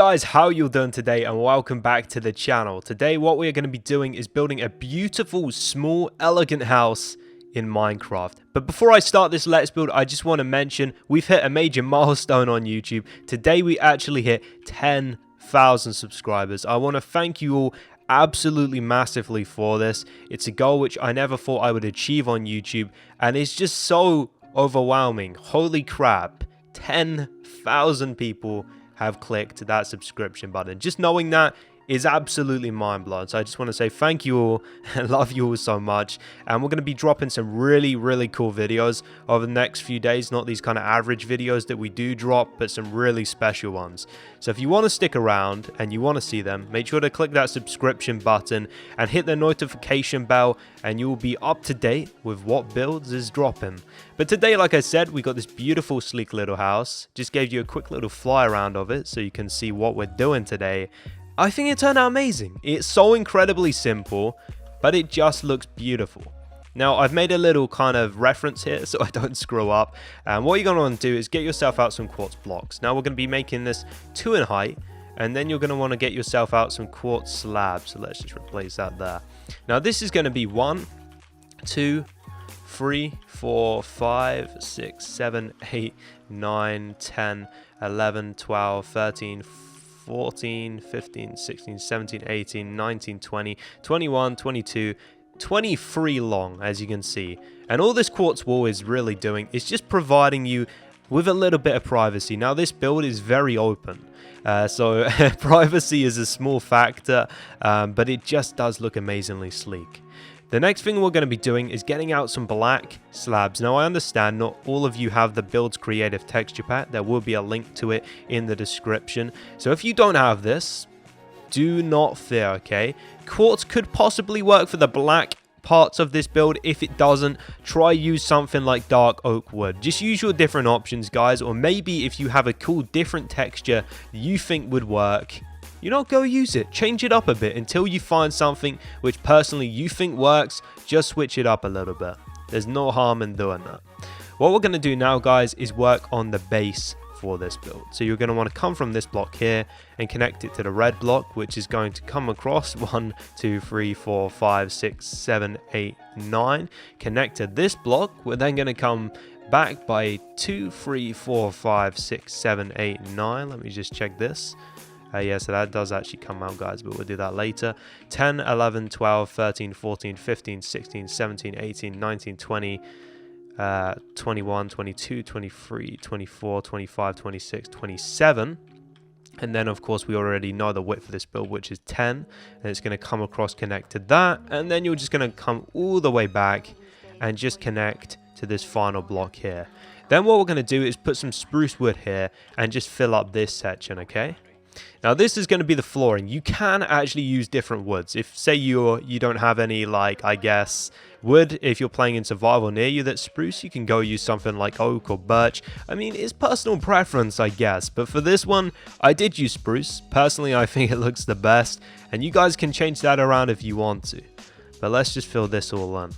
guys, how you doing today, and welcome back to the channel. Today what we're going to be doing is building a beautiful, small, elegant house in Minecraft. But before I start this Let's Build, I just want to mention we've hit a major milestone on YouTube. Today we actually hit 10,000 subscribers. I want to thank you all absolutely massively for this. It's a goal which I never thought I would achieve on YouTube, and it's just so overwhelming. Holy crap, 10,000 people have clicked that subscription button. Just knowing that is absolutely mind-blowing. So I just want to say thank you all and love you all so much. And we're going to be dropping some really cool videos over the next few days. Not these kind of average videos that we do drop, but some really special ones. So if you want to stick around and you want to see them, make sure to click that subscription button and hit the notification bell, and you'll be up to date with what Buildz is dropping. But today, like I said, we got this beautiful sleek little house. Just gave you a quick little fly around of it so you can see what we're doing today. I think it turned out amazing. It's so incredibly simple, but it just looks beautiful. Now, I've made a little kind of reference here so I don't screw up. And what you're going to want to do is get yourself out some quartz blocks. Now, we're going to be making this 2 in height, and then you're going to want to get yourself out some quartz slabs. So let's just replace that there. Now, this is going to be 1, 2, 3, 4, 5, 6, 7, 8, 9, 10, 11, 12, 13, 14, 15, 16, 17, 18, 19, 20, 21, 22, 23 long, as you can see. And all this quartz wall is really doing is just providing you with a little bit of privacy. Now, this build is very open, so privacy is a small factor, but it just does look amazingly sleek. The next thing we're going to be doing is getting out some black slabs. Now, I understand not all of you have the Buildz Creative Texture Pack. There will be a link to it in the description. So if you don't have this, do not fear, okay? Quartz could possibly work for the black parts of this build. If it doesn't, try use something like dark oak wood. Just use your different options, guys. Or maybe if you have a cool different texture you think would work, you know, go use it. Change it up a bit until you find something which personally you think works. Just switch it up a little bit. There's no harm in doing that. What we're going to do now, guys, is work on the base for this build. So you're going to want to come from this block here and connect it to the red block, which is going to come across 1, 2, 3, 4, 5, 6, 7, 8, 9. Connect to this block. We're then going to come back by 2, 3, 4, 5, 6, 7, 8, 9. Let me just check this. Yeah, so that does actually come out, guys, but we'll do that later. 10, 11, 12, 13, 14, 15, 16, 17, 18, 19, 20, 21, 22, 23, 24, 25, 26, 27. And then, of course, we already know the width of this build, which is 10. And it's going to come across, connect to that. And then you're just going to come all the way back and just connect to this final block here. Then what we're going to do is put some spruce wood here and just fill up this section, okay? Now, this is going to be the flooring. You can actually use different woods. If, say, you don't have any, like, I guess, wood, if you're playing in survival near you that's spruce, you can go use something like oak or birch. I mean, it's personal preference, I guess. But for this one, I did use spruce. Personally, I think it looks the best. And you guys can change that around if you want to. But let's just fill this all in.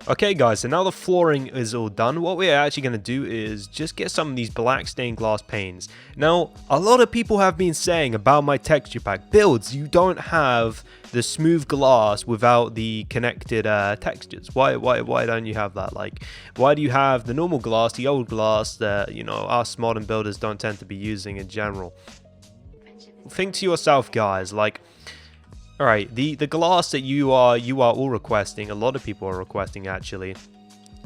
Okay, guys, so now the flooring is all done. What we're actually going to do is just get some of these black stained glass panes. Now, a lot of people have been saying about my texture pack, Buildz, you don't have the smooth glass without the connected textures. Why don't you have that? Like, why do you have the normal glass, the old glass that, you know, us modern builders don't tend to be using in general? Think to yourself, guys, like, all right, the glass that you are all requesting, a lot of people are requesting actually,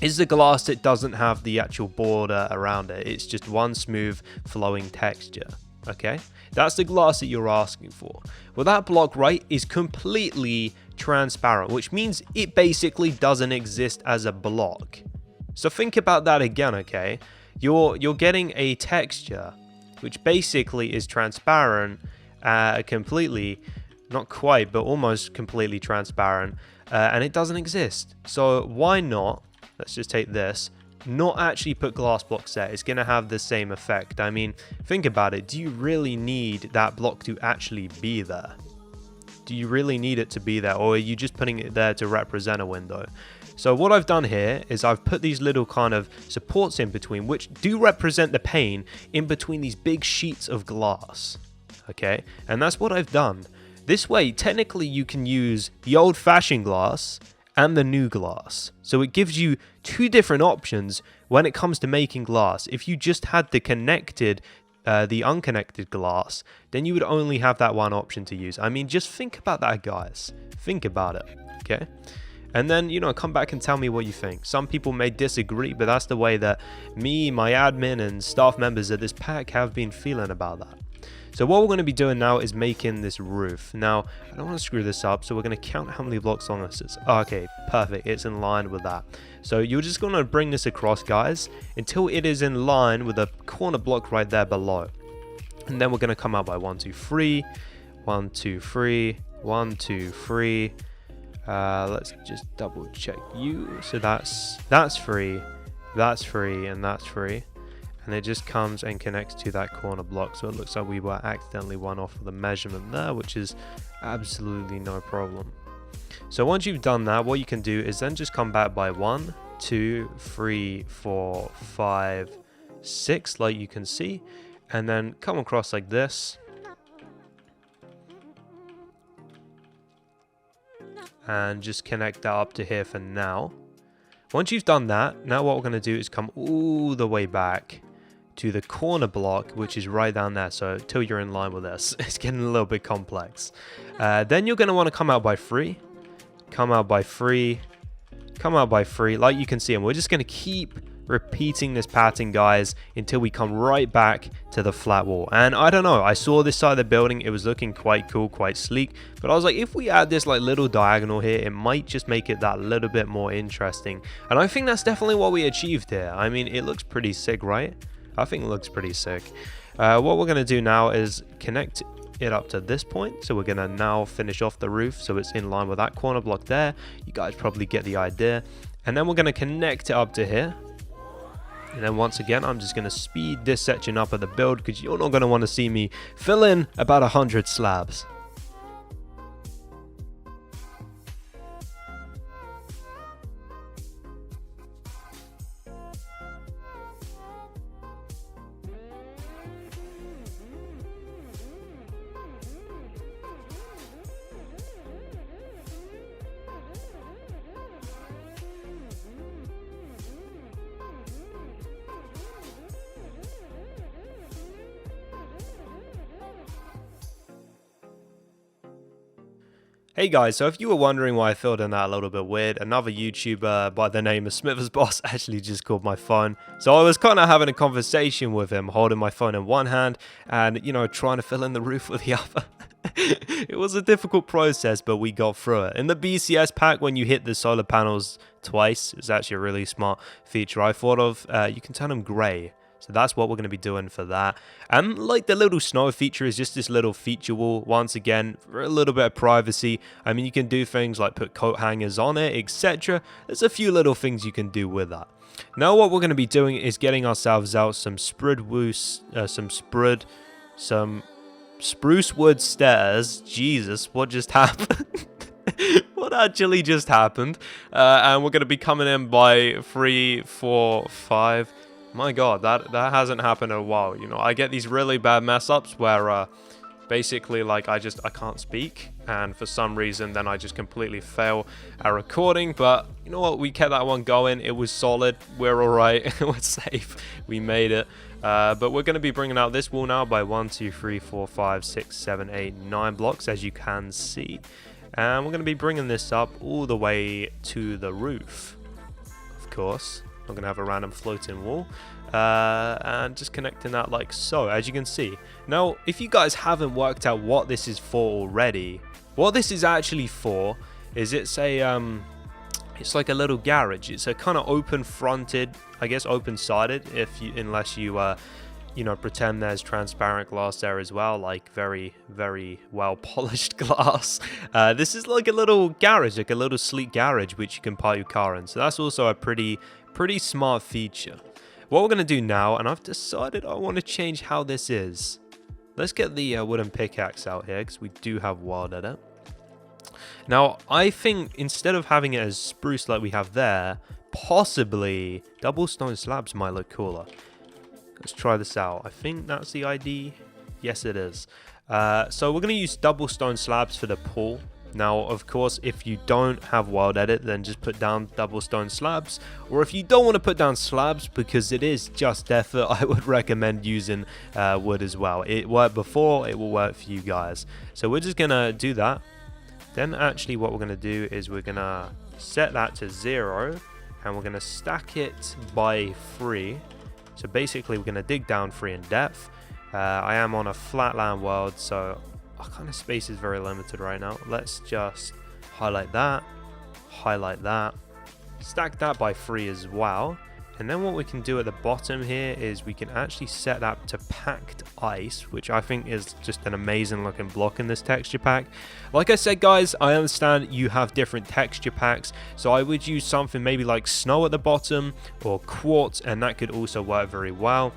is the glass that doesn't have the actual border around it. It's just one smooth flowing texture, okay? That's the glass that you're asking for. Well, that block, right, is completely transparent, which means it basically doesn't exist as a block. So think about that again, okay? You're getting a texture which basically is transparent completely. Not quite, but almost completely transparent, and it doesn't exist. So why not, let's just take this, not actually put glass blocks there? It's going to have the same effect. I mean, think about it. Do you really need that block to actually be there? Do you really need it to be there, or are you just putting it there to represent a window? So what I've done here is I've put these little kind of supports in between, which do represent the pane in between these big sheets of glass. Okay, and that's what I've done. This way, technically, you can use the old-fashioned glass and the new glass. So it gives you two different options when it comes to making glass. If you just had the unconnected glass, then you would only have that one option to use. I mean, just think about that, guys. Think about it, okay? And then, you know, come back and tell me what you think. Some people may disagree, but that's the way that me, my admin, and staff members of this pack have been feeling about that. So what we're going to be doing now is making this roof. Now, I don't want to screw this up, so we're going to count how many blocks long this is. Okay, perfect. It's in line with that. So you're just going to bring this across, guys, until it is in line with the corner block right there below. And then we're going to come out by 1, 2, 3. 1, 2, 3. 1, 2, 3. Let's just double check you. So that's 3. That's 3, and that's 3. And it just comes and connects to that corner block. So it looks like we were accidentally one off of the measurement there, which is absolutely no problem. So once you've done that, what you can do is then just come back by 1, 2, 3, 4, 5, 6, like you can see, and then come across like this. And just connect that up to here for now. Once you've done that, now what we're going to do is come all the way back to the corner block, which is right down there. So until you're in line with this, it's getting a little bit complex. Then you're going to want to come out by 3, come out by 3, come out by 3, like you can see. And we're just going to keep repeating this pattern, guys, until we come right back to the flat wall. And I don't know, I saw this side of the building, it was looking quite cool, quite sleek, but I was like, if we add this like little diagonal here, it might just make it that little bit more interesting. And I think that's definitely what we achieved here. I mean, it looks pretty sick, right? I think it looks pretty sick. What we're going to do now is connect it up to this point. So we're going to now finish off the roof so it's in line with that corner block there. You guys probably get the idea. And then we're going to connect it up to here. And then once again, I'm just going to speed this section up of the build because you're not going to want to see me fill in about 100 slabs. Hey guys, so if you were wondering why I filled in that a little bit weird, another YouTuber by the name of Smithers Boss actually just called my phone. So I was kind of having a conversation with him, holding my phone in one hand and, you know, trying to fill in the roof with the other. It was a difficult process, but we got through it. In the BCS pack, when you hit the solar panels twice, it's actually a really smart feature I thought of. You can turn them gray. So that's what we're going to be doing for that. And like the little snow feature is just this little feature wall, once again, for a little bit of privacy. I mean, you can do things like put coat hangers on it, etc. There's a few little things you can do with that. Now what we're going to be doing is getting ourselves out some spruce wood stairs. Jesus, what just happened? What actually just happened? And we're going to be coming in by 3, 4, 5... My god, that hasn't happened in a while. You know, I get these really bad mess ups where basically like I can't speak, and for some reason then I just completely fail our recording. But you know what, we kept that one going. It was solid. We're all right. We're safe. We made it. But we're going to be bringing out this wall now by 1, 2, 3, 4, 5, 6, 7, 8, 9 blocks, as you can see. And we're going to be bringing this up all the way to the roof, of course. I'm going to have a random floating wall and just connecting that like so, as you can see. Now, if you guys haven't worked out what this is for already, what this is actually for is it's like a little garage. It's a kind of open fronted, I guess open sided, unless you you know, pretend there's transparent glass there as well, like very, very well polished glass. This is like a little garage, like a little sleek garage which you can park your car in. So that's also a pretty smart feature. What we're going to do now, and I've decided I want to change how this is. Let's get the wooden pickaxe out here because we do have wild at it. Now, I think instead of having it as spruce like we have there, possibly double stone slabs might look cooler. Let's try this out. I think that's the ID. Yes, it is. So we're going to use double stone slabs for the pool. Now, of course, if you don't have wild edit, then just put down double stone slabs. Or if you don't want to put down slabs because it is just effort, I would recommend using wood as well. It worked before, it will work for you guys. So we're just going to do that. Then actually what we're going to do is we're going to set that to 0 and we're going to stack it by 3. So basically we're going to dig down 3 in depth. I am on a flatland world, so our kind of space is very limited right now. Let's just highlight that, stack that by 3 as well. And then what we can do at the bottom here is we can actually set that to packed ice, which I think is just an amazing looking block in this texture pack. Like I said, guys, I understand you have different texture packs, so I would use something maybe like snow at the bottom or quartz, and that could also work very well.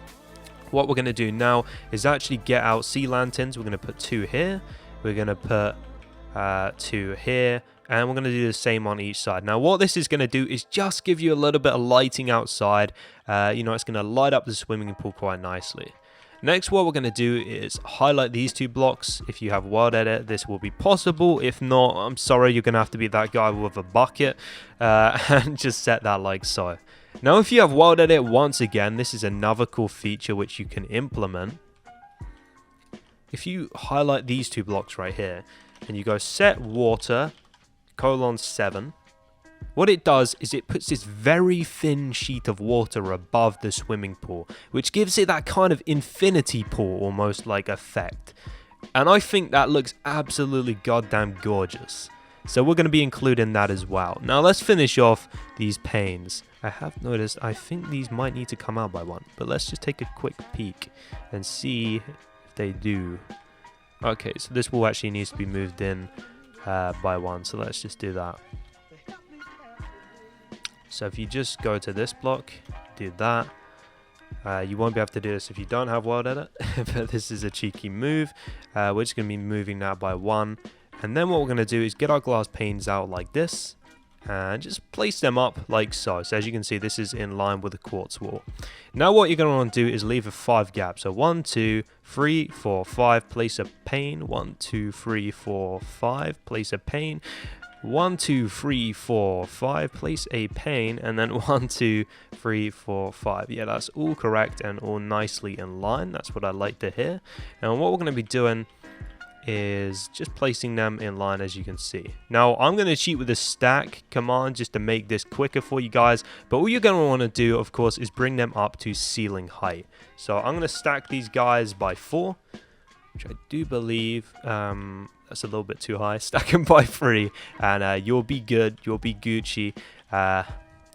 What we're going to do now is actually get out sea lanterns. We're going to put 2 here, we're going to put 2 here, and we're going to do the same on each side. Now, what this is going to do is just give you a little bit of lighting outside. You know, it's going to light up the swimming pool quite nicely. Next, what we're going to do is highlight these 2 blocks. If you have wild edit, this will be possible. If not, I'm sorry, you're going to have to be that guy with a bucket and just set that like so. Now, if you have wild edit, once again, this is another cool feature which you can implement. If you highlight these 2 blocks right here and you go set water, :7, what it does is it puts this very thin sheet of water above the swimming pool, which gives it that kind of infinity pool almost like effect. And I think that looks absolutely goddamn gorgeous. So we're going to be including that as well. Now let's finish off these panes. I have noticed I think these might need to come out by 1, but let's just take a quick peek and see if they do. Okay, so this wall actually needs to be moved in by 1, so let's just do that. So if you just go to this block, do that. You won't be able to do this if you don't have wild edit, but this is a cheeky move. We're just going to be moving that by 1. And then what we're going to do is get our glass panes out like this and just place them up like so. So as you can see, this is in line with the quartz wall. Now what you're going to want to do is leave a 5 gap. So 1, 2, 3, 4, 5, place a pane. 1, 2, 3, 4, 5, place a pane. 1, 2, 3, 4, 5, place a pane, and then 1, 2, 3, 4, 5. Yeah, that's all correct and all nicely in line. That's what I like to hear. And what we're going to be doing is just placing them in line, as you can see. Now I'm going to cheat with the stack command just to make this quicker for you guys, but all you're going to want to do, of course, is bring them up to ceiling height. So I'm going to stack these guys by 4, which I do believe that's a little bit too high. Stack them by 3 and you'll be good, you'll be Gucci. I'm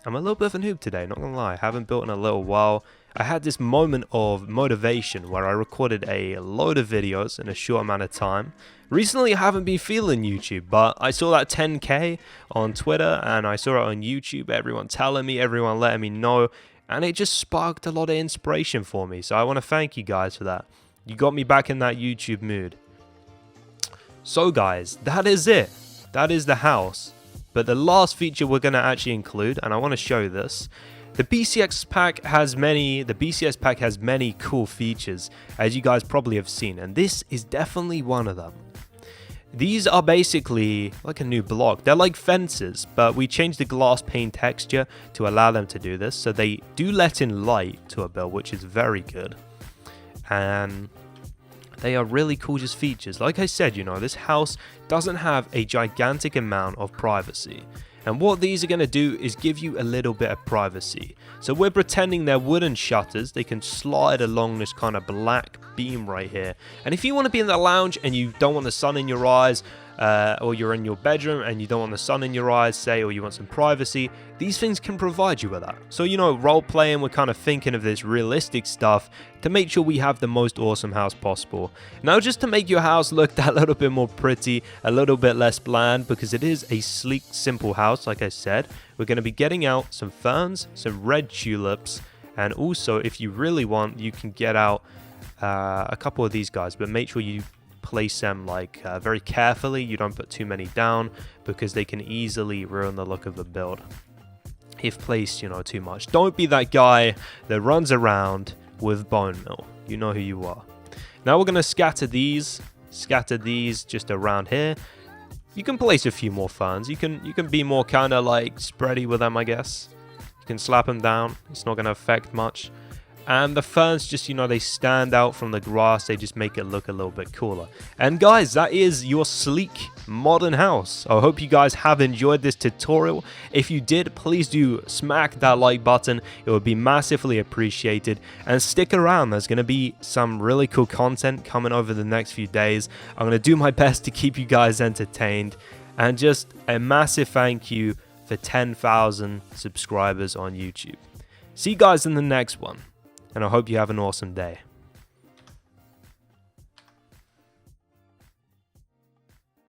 a little bit of a noob today, not gonna lie. I haven't built in a little while. I had this moment of motivation where I recorded a load of videos in a short amount of time. Recently, I haven't been feeling YouTube, but I saw that 10K on Twitter and I saw it on YouTube. Everyone telling me, everyone letting me know, and it just sparked a lot of inspiration for me. So I want to thank you guys for that. You got me back in that YouTube mood. So guys, that is it. That is the house. But the last feature we're going to actually include, and I want to show this. The BCS pack has many cool features, as you guys probably have seen, and this is definitely one of them. These are basically like a new block. They're like fences, but we changed the glass pane texture to allow them to do this, so they do let in light to a build, which is very good. And they are really cool just features. Like I said, you know, this house doesn't have a gigantic amount of privacy. And what these are going to do is give you a little bit of privacy. So we're pretending they're wooden shutters. They can slide along this kind of black beam right here. And if you want to be in the lounge and you don't want the sun in your eyes, or you're in your bedroom and you don't want the sun in your eyes, say, or you want some privacy, these things can provide you with that. So, you know, role playing, we're kind of thinking of this realistic stuff to make sure we have the most awesome house possible. Now, just to make your house look that little bit more pretty, a little bit less bland, because it is a sleek, simple house, like I said, we're going to be getting out some ferns, some red tulips, and also, if you really want, you can get out a couple of these guys, but make sure you place them like very carefully. You don't put too many down because they can easily ruin the look of the build if placed, you know, too much. Don't be that guy that runs around with bone meal. You know who you are. Now we're going to scatter these just around here. You can place a few more ferns. You can be more kind of like spready with them, I guess. You can slap them down. It's not going to affect much. And the ferns just, you know, they stand out from the grass. They just make it look a little bit cooler. And guys, that is your sleek modern house. I hope you guys have enjoyed this tutorial. If you did, please do smack that like button. It would be massively appreciated. And stick around. There's going to be some really cool content coming over the next few days. I'm going to do my best to keep you guys entertained. And just a massive thank you for 10,000 subscribers on YouTube. See you guys in the next one. And I hope you have an awesome day.